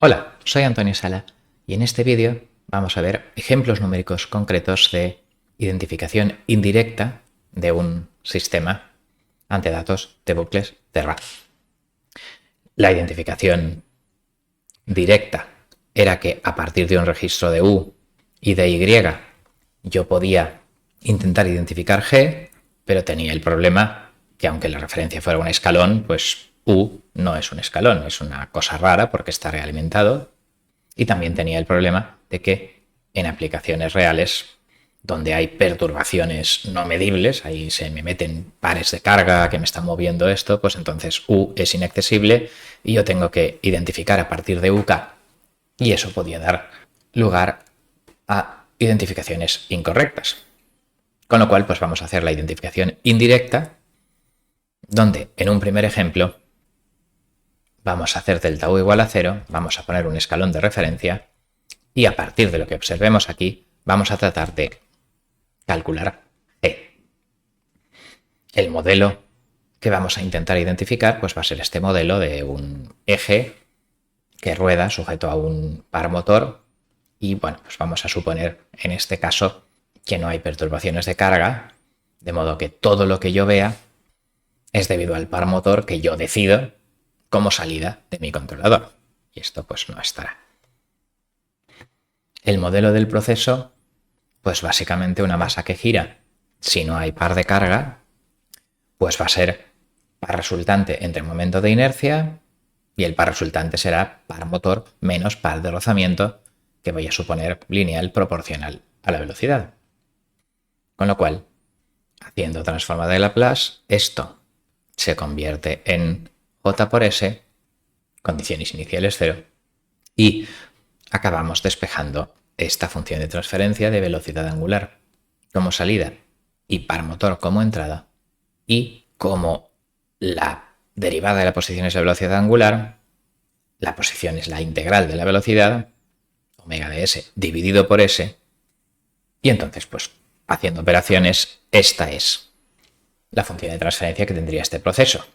Hola, soy Antonio Sala y en este vídeo vamos a ver ejemplos numéricos concretos de identificación indirecta de un sistema ante datos de bucles cerrados. La identificación directa era que a partir de un registro de U y de Y yo podía intentar identificar G, pero tenía el problema que aunque la referencia fuera un escalón, pues U no es un escalón, es una cosa rara porque está realimentado. Y también tenía el problema de que en aplicaciones reales donde hay perturbaciones no medibles, ahí se me meten pares de carga que me están moviendo esto, pues entonces U es inaccesible y yo tengo que identificar a partir de UK y eso podía dar lugar a identificaciones incorrectas. Con lo cual, pues vamos a hacer la identificación indirecta, donde en un primer ejemplo vamos a hacer delta U igual a 0, vamos a poner un escalón de referencia y a partir de lo que observemos aquí vamos a tratar de calcular G. El modelo que vamos a intentar identificar pues va a ser este modelo de un eje que rueda sujeto a un par motor y bueno, pues vamos a suponer en este caso que no hay perturbaciones de carga, de modo que todo lo que yo vea es debido al par motor que yo decido como salida de mi controlador. Y esto pues no estará. El modelo del proceso, pues básicamente una masa que gira. Si no hay par de carga, pues va a ser par resultante entre momento de inercia y el par resultante será par motor menos par de rozamiento, que voy a suponer lineal proporcional a la velocidad. Con lo cual, haciendo transforma de Laplace, esto se convierte en J por S, condiciones iniciales 0, y acabamos despejando esta función de transferencia de velocidad angular como salida y par motor como entrada, y como la derivada de la posición es la velocidad angular, la posición es la integral de la velocidad, omega de S dividido por S, y entonces pues haciendo operaciones esta es la función de transferencia que tendría este proceso.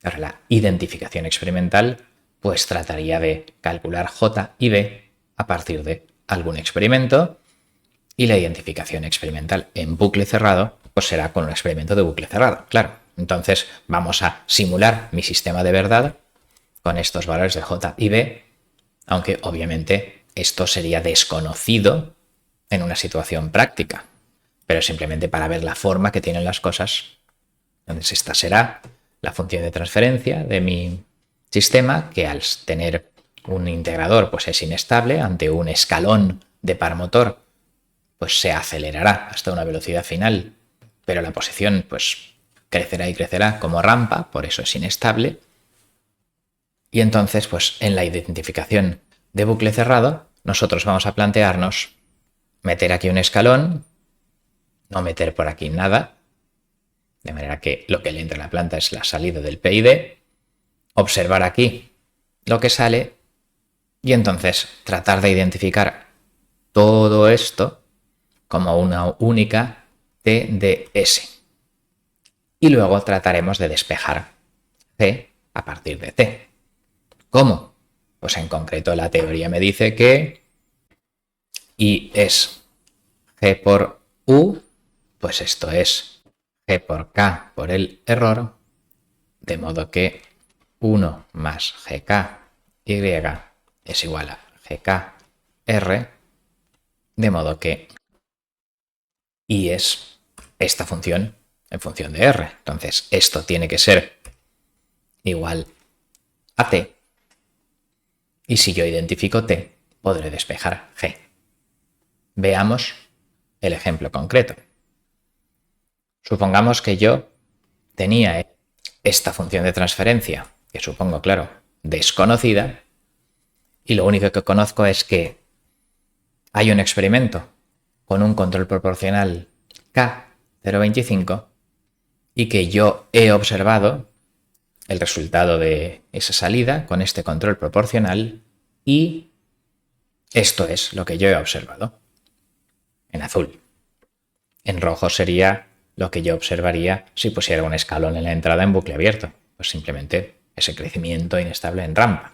Ahora la identificación experimental pues trataría de calcular J y B a partir de algún experimento y la identificación experimental en bucle cerrado pues será con un experimento de bucle cerrado, claro. Entonces vamos a simular mi sistema de verdad con estos valores de J y B, aunque obviamente esto sería desconocido en una situación práctica, pero simplemente para ver la forma que tienen las cosas. Entonces esta será la función de transferencia de mi sistema, que al tener un integrador pues es inestable ante un escalón de par motor, pues se acelerará hasta una velocidad final, pero la posición pues crecerá y crecerá como rampa, por eso es inestable. Y entonces pues en la identificación de bucle cerrado nosotros vamos a plantearnos meter aquí un escalón, no meter por aquí nada, de manera que lo que le entra a la planta es la salida del PID, observar aquí lo que sale y entonces tratar de identificar todo esto como una única TDS. Y luego trataremos de despejar C a partir de T. ¿Cómo? Pues en concreto la teoría me dice que I es G por U, pues esto es G por K por el error, de modo que 1 más GKY es igual a GKR, de modo que I es esta función en función de R. Entonces esto tiene que ser igual a T, y si yo identifico T, podré despejar G. Veamos el ejemplo concreto. Supongamos que yo tenía esta función de transferencia, que supongo, claro, desconocida, y lo único que conozco es que hay un experimento con un control proporcional K0,25 y que yo he observado el resultado de esa salida con este control proporcional y esto es lo que yo he observado en azul. En rojo sería lo que yo observaría si pusiera un escalón en la entrada en bucle abierto, pues simplemente ese crecimiento inestable en rampa.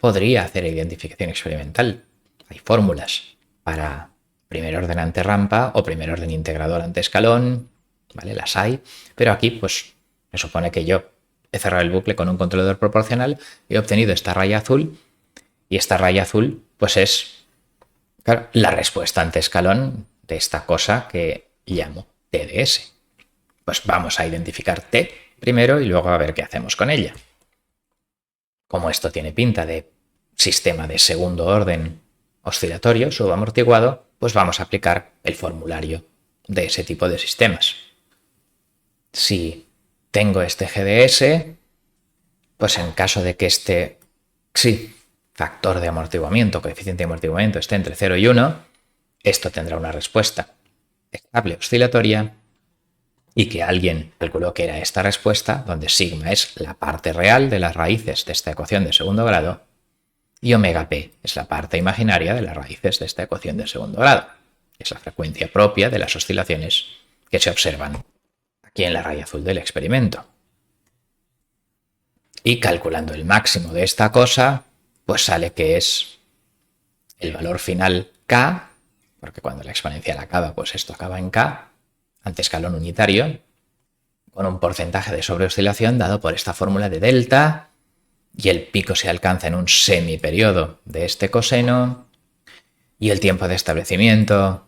podría hacer identificación experimental. Hay fórmulas para primer orden ante rampa o primer orden integrador ante escalón, ¿vale? Las hay, pero aquí pues me supone que yo he cerrado el bucle con un controlador proporcional, he obtenido esta raya azul y esta raya azul pues es, claro, la respuesta ante escalón de esta cosa que llamo TDS. Pues vamos a identificar T primero y luego a ver qué hacemos con ella. Como esto tiene pinta de sistema de segundo orden oscilatorio subamortiguado, pues vamos a aplicar el formulario de ese tipo de sistemas. Si tengo este GDS, pues en caso de que este factor de amortiguamiento, coeficiente de amortiguamiento esté entre 0 y 1, esto tendrá una respuesta estable oscilatoria y que alguien calculó que era esta respuesta, donde sigma es la parte real de las raíces de esta ecuación de segundo grado y omega p es la parte imaginaria de las raíces de esta ecuación de segundo grado. Es la frecuencia propia de las oscilaciones que se observan aquí en la raya azul del experimento. Y calculando el máximo de esta cosa, pues sale que es el valor final k, porque cuando la exponencial acaba, pues esto acaba en k, ante escalón unitario, con un porcentaje de sobreoscilación dado por esta fórmula de delta, y el pico se alcanza en un semiperiodo de este coseno, y el tiempo de establecimiento,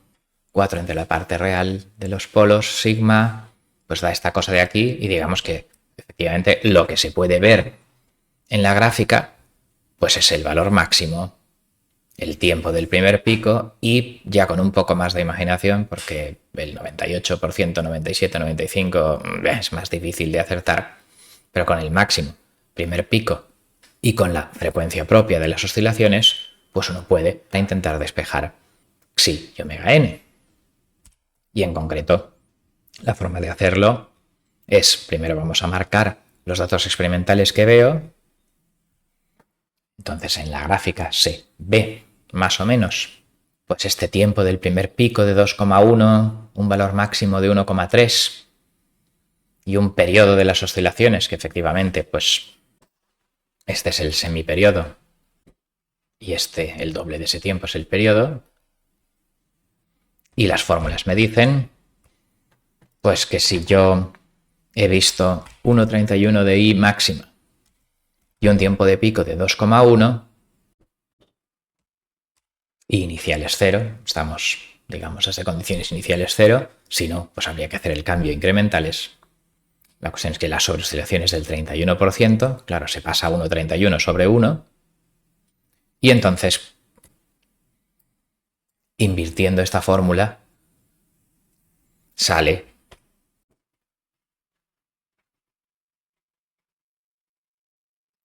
4 entre la parte real de los polos, sigma, pues da esta cosa de aquí, y digamos que efectivamente lo que se puede ver en la gráfica, pues es el valor máximo, el tiempo del primer pico, y ya con un poco más de imaginación, porque el 98%, 97, 95 es más difícil de acertar, pero con el máximo, primer pico, y con la frecuencia propia de las oscilaciones, pues uno puede intentar despejar xi y omega n. Y en concreto, la forma de hacerlo es, primero vamos a marcar los datos experimentales que veo. Entonces en la gráfica se ve más o menos pues este tiempo del primer pico de 2,1, un valor máximo de 1,3 y un periodo de las oscilaciones que efectivamente pues este es el semiperiodo y este, el doble de ese tiempo, es el periodo. Y las fórmulas me dicen pues que si yo he visto 1,31 de I máxima y un tiempo de pico de 2,1 y iniciales 0, estamos, digamos, desde condiciones iniciales 0, si no, pues habría que hacer el cambio incrementales. La cuestión es que la sobreoscilación es del 31%, claro, se pasa a 1,31 sobre 1, y entonces, invirtiendo esta fórmula, sale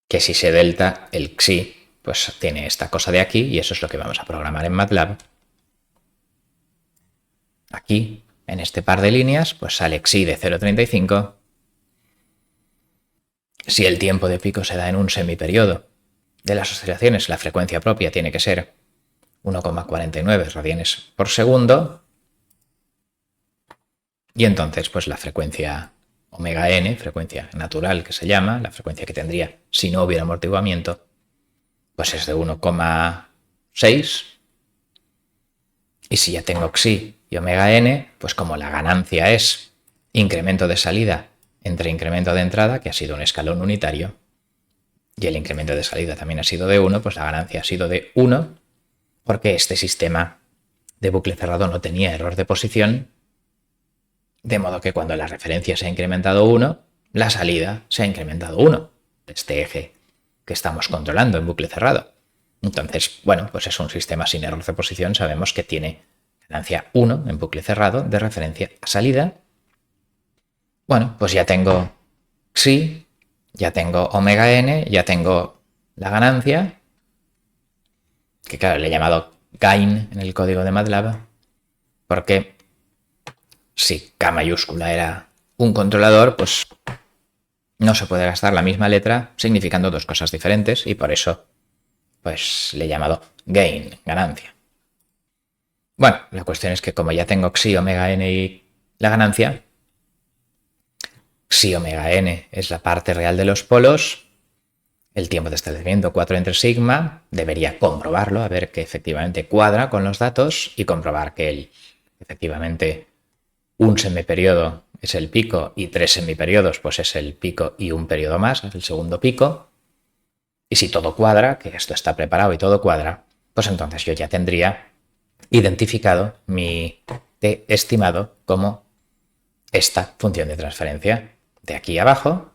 que si se delta, el xi pues tiene esta cosa de aquí, y eso es lo que vamos a programar en MATLAB. Aquí, en este par de líneas, pues sale xi de 0,35. Si el tiempo de pico se da en un semiperiodo de las oscilaciones, la frecuencia propia tiene que ser 1,49 radianes por segundo. Y entonces, pues la frecuencia omega n, frecuencia natural que se llama, la frecuencia que tendría si no hubiera amortiguamiento, pues es de 1,6. Y si ya tengo xi y omega n, pues como la ganancia es incremento de salida entre incremento de entrada, que ha sido un escalón unitario, y el incremento de salida también ha sido de 1, pues la ganancia ha sido de 1, porque este sistema de bucle cerrado no tenía error de posición, de modo que cuando la referencia se ha incrementado 1, la salida se ha incrementado 1, este eje que estamos controlando en bucle cerrado. Entonces, bueno, pues es un sistema sin error de posición, sabemos que tiene ganancia 1 en bucle cerrado de referencia a salida. Bueno, pues ya tengo xi, ya tengo omega n, ya tengo la ganancia, que claro, le he llamado gain en el código de MATLAB, porque si K mayúscula era un controlador, pues no se puede gastar la misma letra significando dos cosas diferentes, y por eso pues le he llamado gain, ganancia. Bueno, la cuestión es que como ya tengo xi, omega n y la ganancia, xi omega n es la parte real de los polos, el tiempo de establecimiento 4 entre sigma, debería comprobarlo, a ver que efectivamente cuadra con los datos y comprobar que efectivamente un semiperiodo es el pico y 3 semiperiodos pues es el pico y un periodo más, es el segundo pico. Y si todo cuadra, que esto está preparado y todo cuadra, pues entonces yo ya tendría identificado mi t estimado como esta función de transferencia de aquí abajo.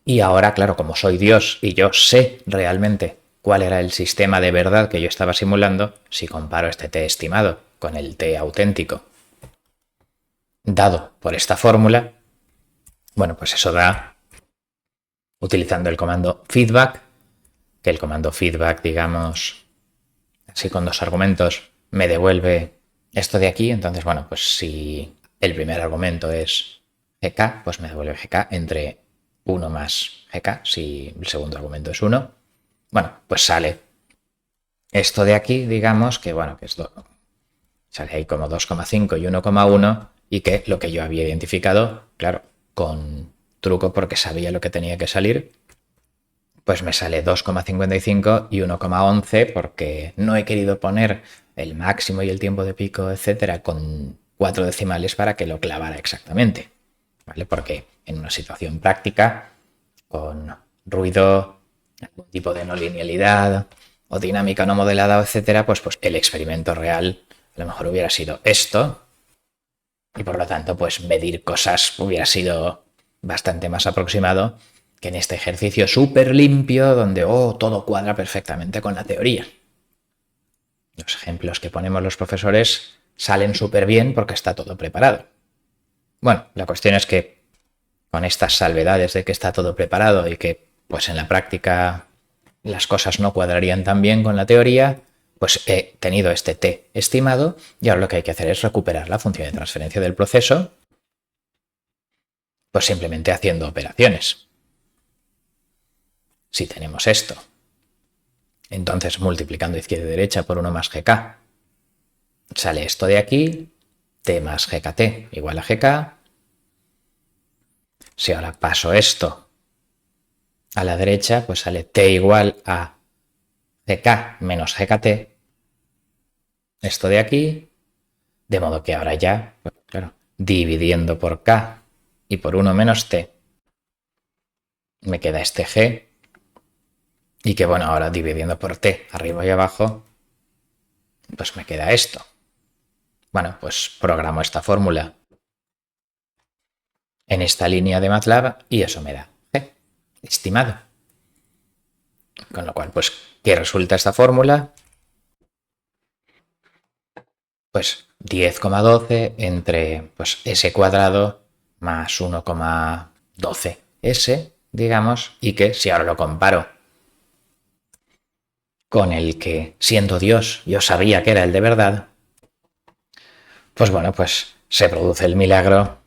Y ahora, claro, como soy Dios y yo sé realmente cuál era el sistema de verdad que yo estaba simulando, si comparo este t estimado con el t auténtico dado por esta fórmula, bueno, pues eso da, utilizando el comando feedback, que el comando feedback, digamos, así con dos argumentos, me devuelve esto de aquí. Entonces, bueno, pues si el primer argumento es gk, pues me devuelve gk entre 1 más gk, si el segundo argumento es 1. Bueno, pues sale esto de aquí, digamos, que bueno, que es sale ahí como 2,5 y 1,1, y que lo que yo había identificado, claro, con truco porque sabía lo que tenía que salir, pues me sale 2,55 y 1,11 porque no he querido poner el máximo y el tiempo de pico, etcétera, con 4 decimales para que lo clavara exactamente, ¿vale? Porque en una situación práctica, con ruido, algún tipo de no linealidad o dinámica no modelada, etcétera, pues el experimento real a lo mejor hubiera sido esto, y por lo tanto, pues medir cosas hubiera sido bastante más aproximado que en este ejercicio súper limpio donde todo cuadra perfectamente con la teoría. Los ejemplos que ponemos los profesores salen súper bien porque está todo preparado. Bueno, la cuestión es que con estas salvedades de que está todo preparado y que pues en la práctica las cosas no cuadrarían tan bien con la teoría, pues he tenido este t estimado y ahora lo que hay que hacer es recuperar la función de transferencia del proceso, pues simplemente haciendo operaciones. Si tenemos esto, entonces multiplicando izquierda y derecha por 1 más gk, sale esto de aquí, t más gkt igual a gk. Si ahora paso esto a la derecha, pues sale t igual a gk menos gkt, esto de aquí, de modo que ahora ya, pues claro, dividiendo por k y por 1 menos t, me queda este g, y que bueno, ahora dividiendo por t arriba y abajo, pues me queda esto. Bueno, pues programo esta fórmula en esta línea de MATLAB y eso me da g estimado. Con lo cual, pues, ¿qué resulta esta fórmula? Pues 10,12 entre pues, s cuadrado más 1,12s, digamos, y que si ahora lo comparo con el que, siendo Dios, yo sabía que era el de verdad, pues bueno, pues se produce el milagro.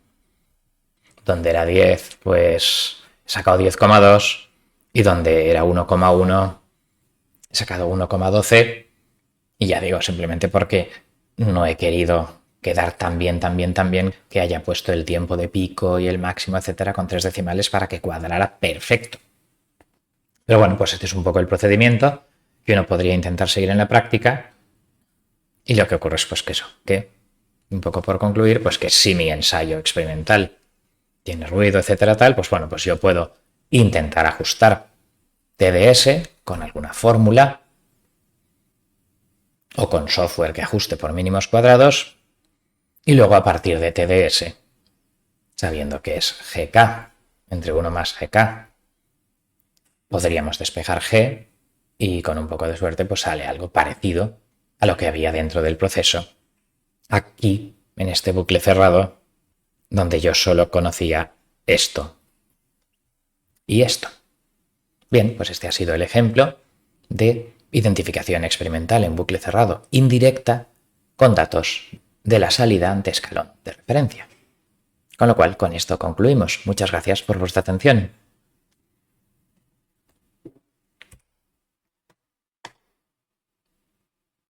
Donde era 10, pues he sacado 10,2, y donde era 1,1 he sacado 1,12, y ya digo, simplemente porque no he querido quedar tan bien que haya puesto el tiempo de pico y el máximo, etcétera, con 3 decimales para que cuadrara perfecto. Pero bueno, pues este es un poco el procedimiento que uno podría intentar seguir en la práctica, y lo que ocurre es pues que eso, que un poco por concluir, pues que si mi ensayo experimental tiene ruido, etcétera, tal, pues bueno, pues yo puedo intentar ajustar TDS con alguna fórmula o con software que ajuste por mínimos cuadrados, y luego a partir de TDS, sabiendo que es GK entre 1 más GK, podríamos despejar G y con un poco de suerte pues sale algo parecido a lo que había dentro del proceso aquí en este bucle cerrado, donde yo solo conocía esto y esto. Bien, pues este ha sido el ejemplo de identificación experimental en bucle cerrado indirecta con datos de la salida ante escalón de referencia. Con lo cual, con esto concluimos. Muchas gracias por vuestra atención.